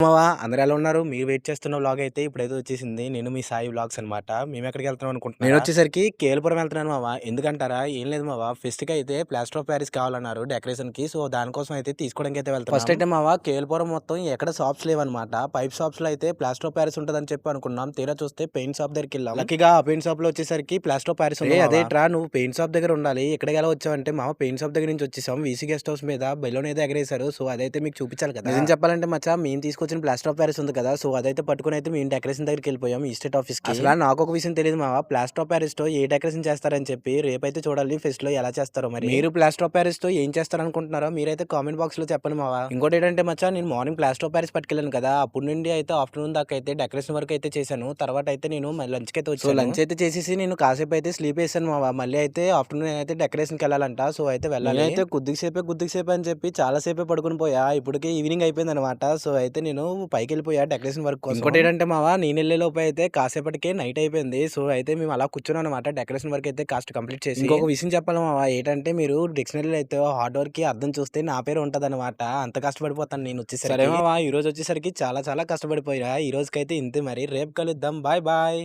మావా అందరూ ఎలా ఉన్నారు? మీరు వెయిట్ చేస్తున్న వ్లాగ్ అయితే ఇప్పుడైతే వచ్చేసింది. నేను మీ సాయి వ్లాగ్స్ అనమాట. మేమెక్కడికెళ్తున్నాం అనుకుంటున్నారా? నేనొచ్చేసరికి కేఎల్‌పురం వెళ్తున్నాను మావా. ఎందుకంటారా? ఏం లేదు మావా. ఫెస్ట్‌కయితే ప్లాస్టర్ ఆఫ్ పారిస్ కావాలన్నారు డెకరేషన్‌కి. సో, దానికోసం అయితే తీసుకోవడానికైతే వెళ్తున్నాం. ఫస్ట్ అయితే మావా కేఎల్‌పురం మొత్తం ఎక్కడ షాప్స్ లేవనమాట. పైప్ షాప్స్‌లో అయితే ప్లాస్టర్ ఆఫ్ పారిస్ ఉంటదని చెప్పి అనుకున్నాం. తీరా చూస్తే పెయింట్ షాప్ దగ్గరికెళ్ళాం. లక్కీగా ఆ పెయింట్ షాప్‌లో వచ్చేసరికి ప్లాస్టర్ ఆఫ్ పారిస్ ఉంది మావా. అదేంట్రా నువ్వు పెయింట్ షాప్ దగ్గర ఉండాలి. ఇక్కడికెలా వచ్చావంటే మావ పెయింట్ షాప్ దగ్గర నుంచి వచ్చేసాం. వీసీ గెస్ట్ హౌస్ మీద బెలూన్ అయితే ఎగరేశారు. సో, అదైతే మీకు చూపించాలి కదా! నిజం చెప్పాలంటే మచ్చా మేము తీసుకొచ్చిన ప్లాస్టర్ ఆఫ్ పారిస్ ఉంది కదా! సో, అదైతే పట్టుకొని అయితే మేము డెకరేషన్ దగ్గరికెళ్ళిపోయాం ఈస్టేట్ ఆఫీస్‌కి. అసలా నాకొక విషయం తెలీదు మావ. ప్లాస్టర్ ఆఫ్ పారిస్‌తో ఏ డెకరేషన్ చేస్తారని చెప్పి రేపైతే చూడాలి ఫెస్ట్‌లో ఎలా చేస్తారో మరి. మీరు ప్లాస్టర్ ఆఫ్ పారిస్‌తో ఏం చేస్తారనుకుంటున్నారో మీరైతే కామెంట్ బాక్స్‌లో చెప్పండి మావ. ఇంకోటేంటంటే మచ్చా నేను మార్నింగ్ ప్లాస్టర్ ఆఫ్ పారిస్ పట్టుకెళ్ళాను కదా! అప్పటి నుండి అయితే ఆఫ్టర్‌నూన్ దాకా అయితే డెకరేషన్ వర్క్ అయితే చేశాను. తర్వాత అయితే నేను లంచ్‌కైతే వచ్చాను. సో, లంచ్ అయితే చేసేసి నేను కాసేపు అయితే స్లీప్ ఏసాను మావ. మళ్ళీ అయితే ఆఫ్టర్‌నూన్ అయితే డెకరేషన్‌కెళ్ళాలంట. సో, అయితే వెళ్ళాలి. నేనైతే కొద్దిసేపే అని చెప్పి చాలా సేపే పడుకొని పోయా. ఇప్పటికే ఈవినింగ్ అయిపోయిందనమాట. సో, అయితే నేను పైకెళ్ళిపోయా డెకరేషన్ వర్క్ కోసం. ఇంకోటేంటంటే మావ నేనెళ్ళే లోపు అయితే కాసేపటికే నైట్ అయిపోయింది. సో, అయితే మేము అలా కూర్చున్నాం అనమాట డెకరేషన్ వర్క్ అయితే కాస్ట్ కంప్లీట్ చేసి. ఇంకొక విషయం చెప్పాలి మావ ఏంటంటే మీరు డిక్షనరీలో అయితే హార్డ్ వర్క్‌కి అర్థం చూస్తే నా పేరు ఉంటదనమాట. అంత కష్టపడిపోతాను నేనొచ్చేసరికి. సరే మావ ఈరోజు వచ్చేసరికి చాలా చాలా కష్టపడిపోయా. ఈ రోజుకైతే ఇంతే మరి. రేపు కలుద్దాం. Bye bye.